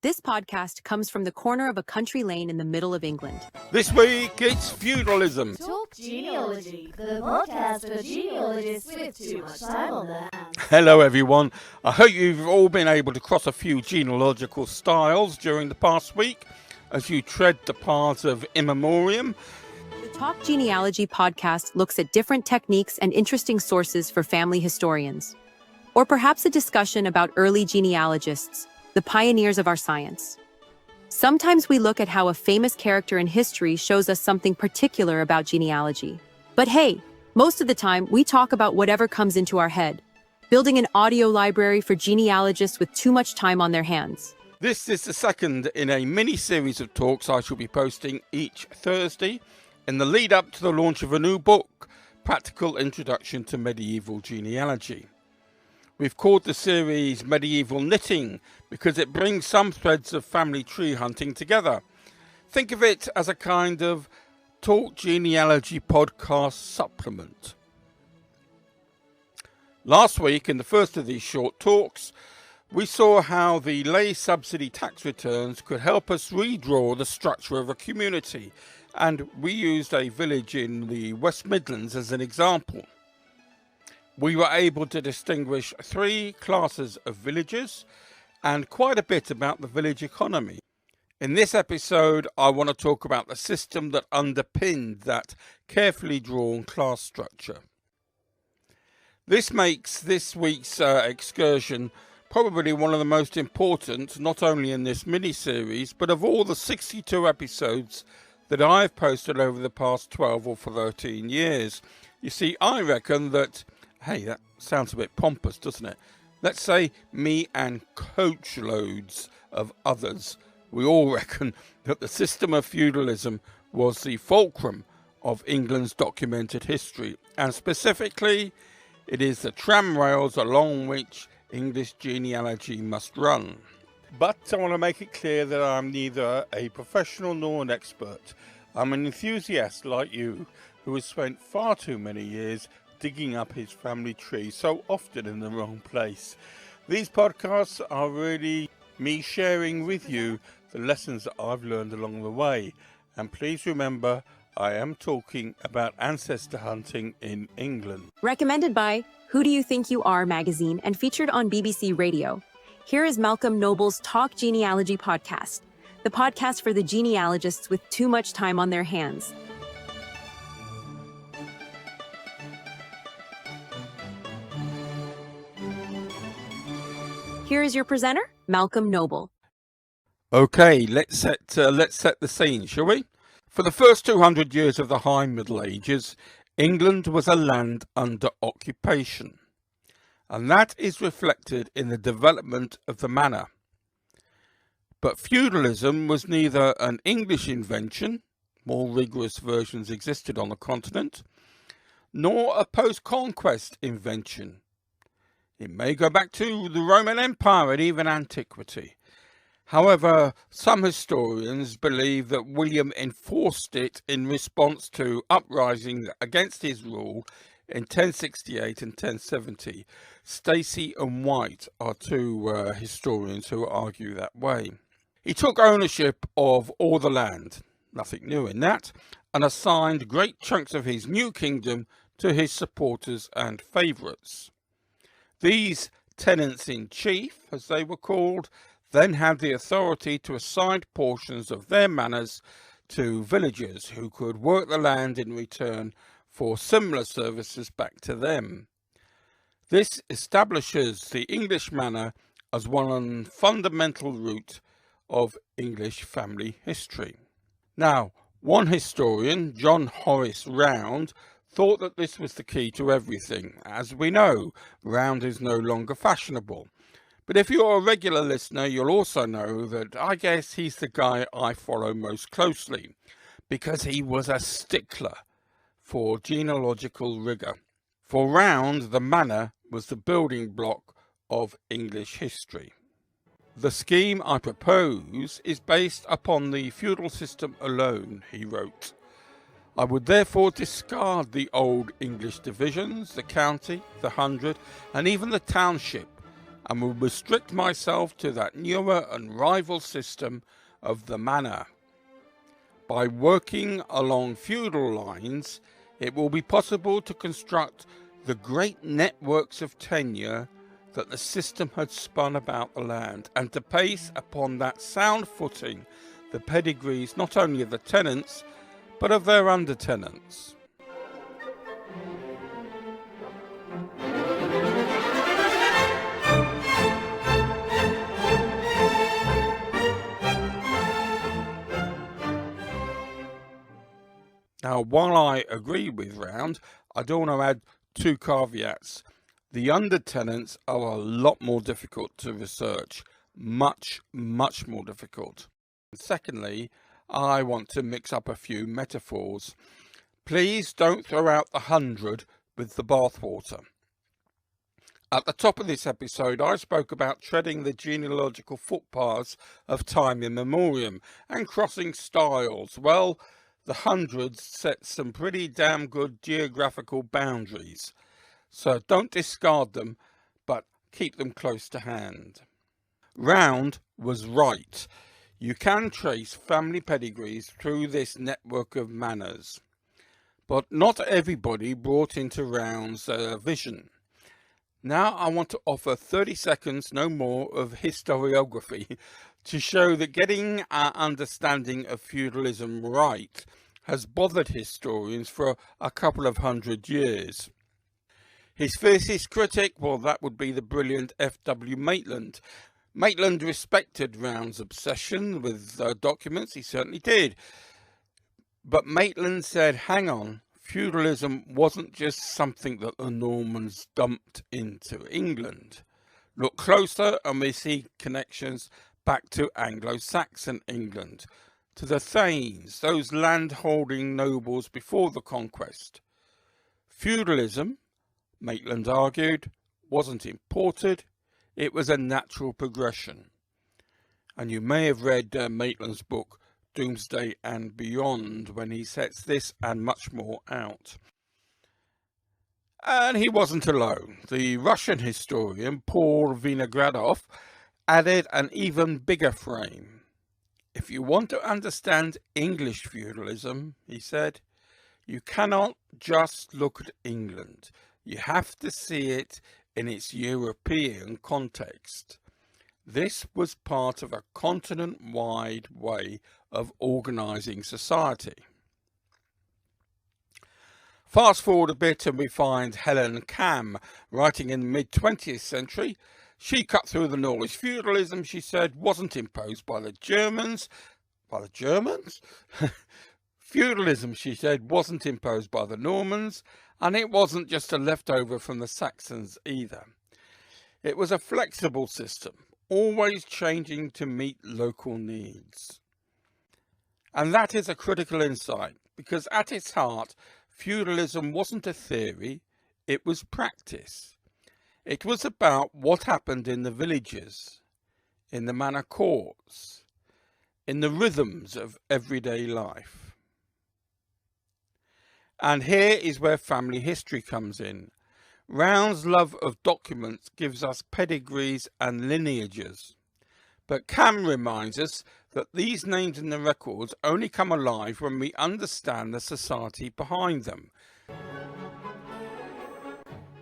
This podcast comes from the corner of a country lane in the middle of England. This week, it's feudalism. Talk Genealogy, the podcast for genealogists with too much time on their hands. Hello, everyone. I hope you've all been able to cross a few genealogical styles during the past week as you tread the paths of immemorium. The Talk Genealogy podcast looks at different techniques and interesting sources for family historians. Or perhaps a discussion about early genealogists, the pioneers of our science. Sometimes we look at how a famous character in history shows us something particular about genealogy. But hey, most of the time we talk about whatever comes into our head, building an audio library for genealogists with too much time on their hands. This is the second in a mini-series of talks I shall be posting each Thursday in the lead up to the launch of a new book, Practical Introduction to Medieval Genealogy. We've called the series Medieval Knitting because it brings some threads of family tree hunting together. Think of it as a kind of Talk Genealogy podcast supplement. Last week, in the first of these short talks, we saw how the lay subsidy tax returns could help us redraw the structure of a community, and we used a village in the West Midlands as an example. We were able to distinguish three classes of villagers and quite a bit about the village economy. In this episode, I want to talk about the system that underpinned that carefully drawn class structure. This makes this week's excursion probably one of the most important, not only in this mini-series, but of all the 62 episodes that I've posted over the past 12 or 13 years. You see, I reckon that, hey, that sounds a bit pompous, doesn't it? Let's say me and coach loads of others, we all reckon that the system of feudalism was the fulcrum of England's documented history, and specifically, it is the tram rails along which English genealogy must run. But I want to make it clear that I'm neither a professional nor an expert. I'm an enthusiast like you who has spent far too many years digging up his family tree, so often in the wrong place. These podcasts are really me sharing with you the lessons that I've learned along the way. And please remember, I am talking about ancestor hunting in England. Recommended by Who Do You Think You Are magazine and featured on BBC Radio. Here is Malcolm Noble's Talk Genealogy podcast, the podcast for the genealogists with too much time on their hands. Here is your presenter, Malcolm Noble. Okay, let's set the scene, shall we? For the first 200 years of the High Middle Ages, England was a land under occupation, and that is reflected in the development of the manor. But feudalism was neither an English invention, more rigorous versions existed on the continent, nor a post-conquest invention. It may go back to the Roman Empire and even antiquity. However, some historians believe that William enforced it in response to uprisings against his rule in 1068 and 1070. Stacey and White are two historians who argue that way. He took ownership of all the land, nothing new in that, and assigned great chunks of his new kingdom to his supporters and favourites. These tenants-in-chief, as they were called, then had the authority to assign portions of their manors to villagers who could work the land in return for similar services back to them. This establishes the English manor as one fundamental root of English family history. Now, one historian, John Horace Round, thought that this was the key to everything. As we know, Round is no longer fashionable. But if you're a regular listener, you'll also know that I guess he's the guy I follow most closely, because he was a stickler for genealogical rigour. For Round, the manor was the building block of English history. The scheme I propose is based upon the feudal system alone, he wrote. I would therefore discard the old English divisions, the county, the hundred, and even the township, and will restrict myself to that newer and rival system of the manor. By working along feudal lines, it will be possible to construct the great networks of tenure that the system had spun about the land, and to place upon that sound footing the pedigrees not only of the tenants, but of their under-tenants. Now, while I agree with Round, I do want to add two caveats. The under-tenants are a lot more difficult to research, much more difficult. And secondly, I want to mix up a few metaphors. Please don't throw out the 100 with the bathwater. At the top of this episode, I spoke about treading the genealogical footpaths of time immemorial and crossing styles. Well, the hundreds set some pretty damn good geographical boundaries. So don't discard them, but keep them close to hand. Round was right. You can trace family pedigrees through this network of manors. But not everybody brought into Round's vision. Now I want to offer 30 seconds, no more, of historiography to show that getting our understanding of feudalism right has bothered historians for a couple of 100 years. His fiercest critic, well, that would be the brilliant F.W. Maitland. Maitland respected Round's obsession with documents, he certainly did. But Maitland said, hang on, feudalism wasn't just something that the Normans dumped into England. Look closer and we see connections back to Anglo-Saxon England, to the Thanes, those land-holding nobles before the conquest. Feudalism, Maitland argued, wasn't imported, it was a natural progression. And you may have read Maitland's book, Doomsday and Beyond, when he sets this and much more out. And he wasn't alone. The Russian historian Paul Vinogradov added an even bigger frame. If you want to understand English feudalism, he said, you cannot just look at England. You have to see it in its European context. This was part of a continent-wide way of organising society. Fast forward a bit and we find Helen Cam writing in the mid-20th century. She cut through the Norwich feudalism, she said, wasn't imposed by the Germans. By the Germans? Feudalism, she said, wasn't imposed by the Normans, and it wasn't just a leftover from the Saxons either. It was a flexible system, always changing to meet local needs. And that is a critical insight, because at its heart, feudalism wasn't a theory, it was practice. It was about what happened in the villages, in the manor courts, in the rhythms of everyday life. And here is where family history comes in. Round's love of documents gives us pedigrees and lineages. But Cam reminds us that these names in the records only come alive when we understand the society behind them.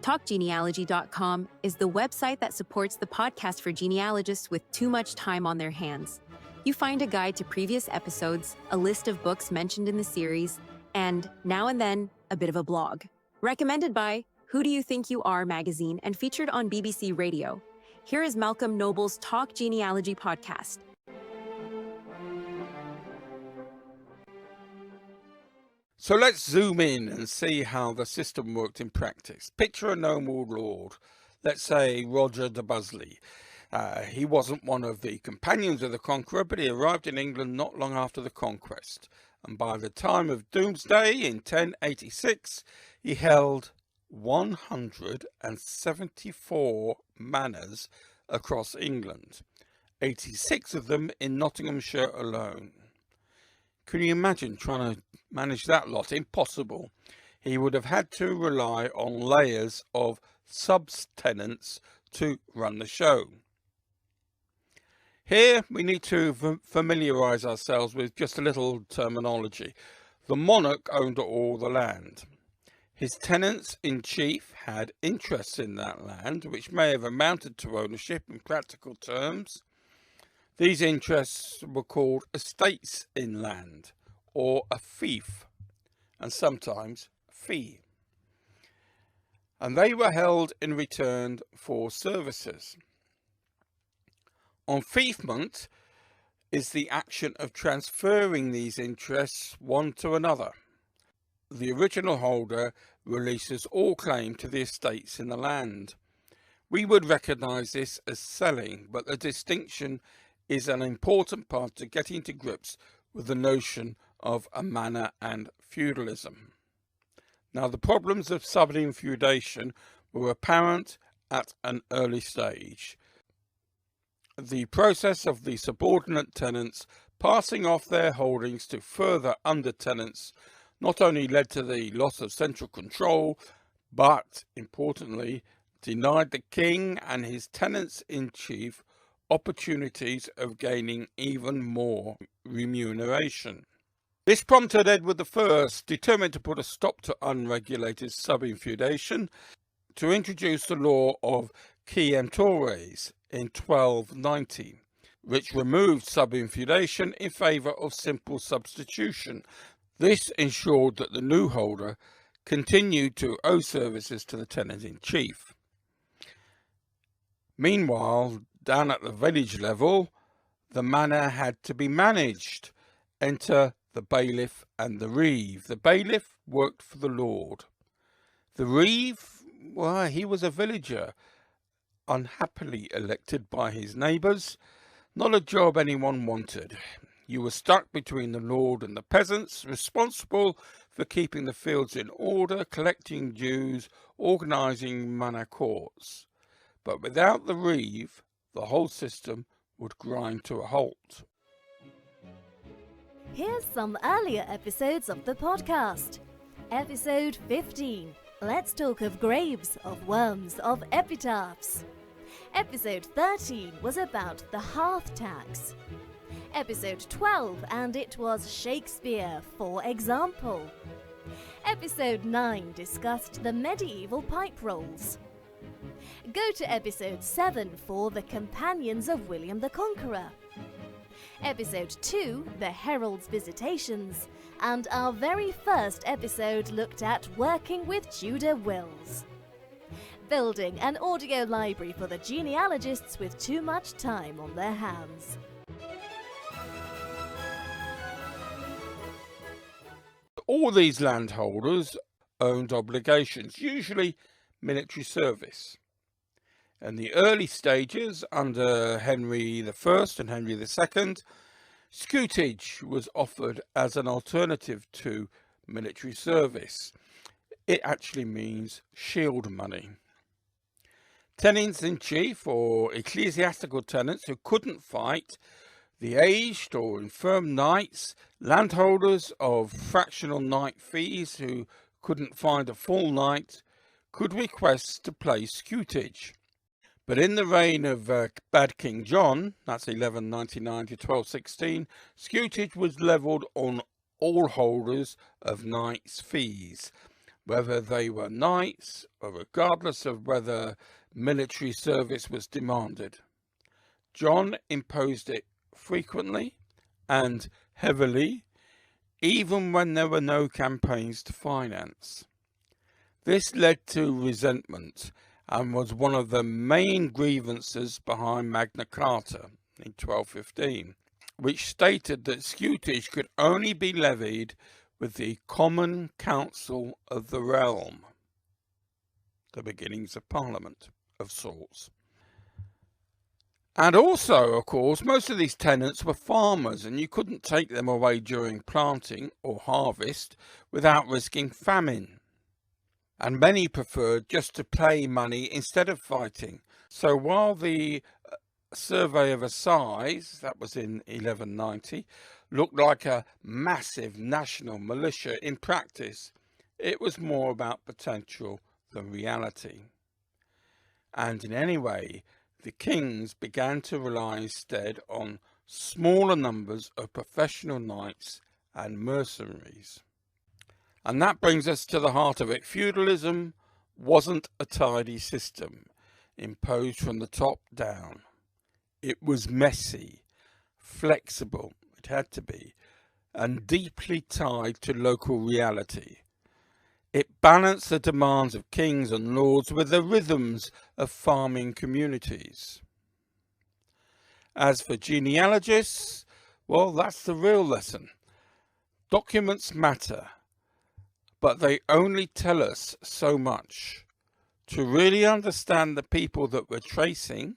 TalkGenealogy.com is the website that supports the podcast for genealogists with too much time on their hands. You find a guide to previous episodes, a list of books mentioned in the series, and now and then, a bit of a blog. Recommended by Who Do You Think You Are magazine and featured on BBC Radio. Here is Malcolm Noble's Talk Genealogy podcast. So let's zoom in and see how the system worked in practice. Picture a noble lord, let's say Roger de Buzzley. He wasn't one of the companions of the conqueror, but he arrived in England not long after the conquest. And by the time of Doomsday in 1086, he held 174 manors across England, 86 of them in Nottinghamshire alone. Can you imagine trying to manage that lot? Impossible. He would have had to rely on layers of subtenants to run the show. Here we need to familiarise ourselves with just a little terminology. The monarch owned all the land. His tenants-in-chief had interests in that land, which may have amounted to ownership in practical terms. These interests were called estates in land, or a fief, and sometimes fee. And they were held in return for services. Enfeoffment is the action of transferring these interests one to another. The original holder releases all claim to the estates in the land. We would recognise this as selling, but the distinction is an important part to getting to grips with the notion of a manor and feudalism. Now, the problems of subsidiary feudation were apparent at an early stage. The process of the subordinate tenants passing off their holdings to further under-tenants not only led to the loss of central control, but, importantly, denied the king and his tenants-in-chief opportunities of gaining even more remuneration. This prompted Edward I, determined to put a stop to unregulated subinfeudation, to introduce the law of quientores in 1290, which removed subinfeudation in favour of simple substitution. This ensured that the new holder continued to owe services to the tenant-in-chief. Meanwhile, down at the village level, the manor had to be managed. Enter the bailiff and the reeve. The bailiff worked for the lord. The reeve, well, he was a villager, unhappily elected by his neighbours, not a job anyone wanted. You were stuck between the lord and the peasants, responsible for keeping the fields in order, collecting dues, organising manor courts. But without the reeve, the whole system would grind to a halt. Here's some earlier episodes of the podcast. Episode 15. Let's talk of graves, of worms, of epitaphs. Episode 13 was about the hearth tax. Episode 12, and it was Shakespeare, for example. Episode 9 discussed the medieval pipe rolls. Go to episode 7 for the companions of William the Conqueror. Episode 2, the Herald's Visitations, and our very first episode looked at working with Tudor wills. Building an audio library for the genealogists with too much time on their hands. All these landholders owned obligations, usually military service. In the early stages, under Henry I and Henry II, scutage was offered as an alternative to military service. It actually means shield money. Tenants-in-chief, or ecclesiastical tenants who couldn't fight, the aged or infirm knights, landholders of fractional knight fees who couldn't find a full knight, could request to play scutage. But in the reign of bad King John, that's 1199 to 1216, scutage was levelled on all holders of knights' fees, whether they were knights or regardless of whether military service was demanded. John imposed it frequently and heavily, even when there were no campaigns to finance. This led to resentment and was one of the main grievances behind Magna Carta in 1215, which stated that scutage could only be levied with the Common Council of the realm, the beginnings of Parliament of sorts. And also, of course, most of these tenants were farmers, and you couldn't take them away during planting or harvest without risking famine. And many preferred just to pay money instead of fighting. So while the Survey of Assize, that was in 1190, looked like a massive national militia, in practice it was more about potential than reality. and in any way, the kings began to rely instead on smaller numbers of professional knights and mercenaries. And that brings us to the heart of it. Feudalism wasn't a tidy system imposed from the top down. It was messy, flexible, it had to be, and deeply tied to local reality. It balanced the demands of kings and lords with the rhythms of farming communities. As for genealogists, well, that's the real lesson. Documents matter, but they only tell us so much. To really understand the people that we're tracing,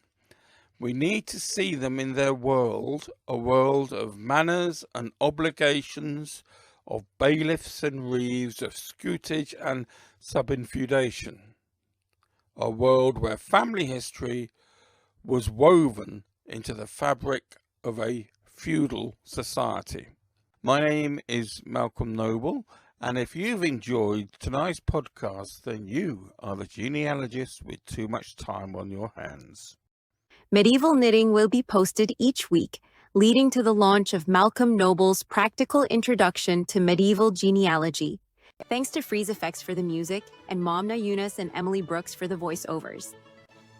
we need to see them in their world, a world of manners and obligations, of bailiffs and reeves, of scutage and subinfeudation. A world where family history was woven into the fabric of a feudal society. My name is Malcolm Noble, and if you've enjoyed tonight's podcast, then you are the genealogist with too much time on your hands. Medieval Knitting will be posted each week, leading to the launch of Malcolm Noble's Practical Introduction to Medieval Genealogy. Thanks to Freeze Effects for the music and Momna Yunus and Emily Brooks for the voiceovers.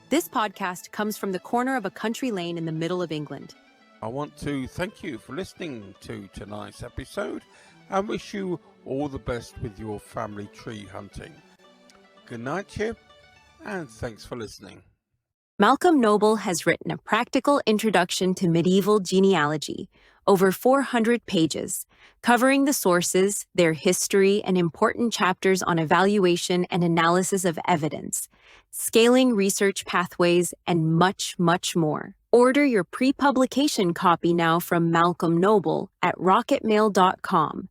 This podcast comes from the corner of a country lane in the middle of England. I want to thank you for listening to tonight's episode and wish you all the best with your family tree hunting. Good night, Chip, and thanks for listening. Malcolm Noble has written a practical introduction to medieval genealogy, over 400 pages, covering the sources, their history, and important chapters on evaluation and analysis of evidence, scaling research pathways, and much, much more. Order your pre-publication copy now from Malcolm Noble at rocketmail.com.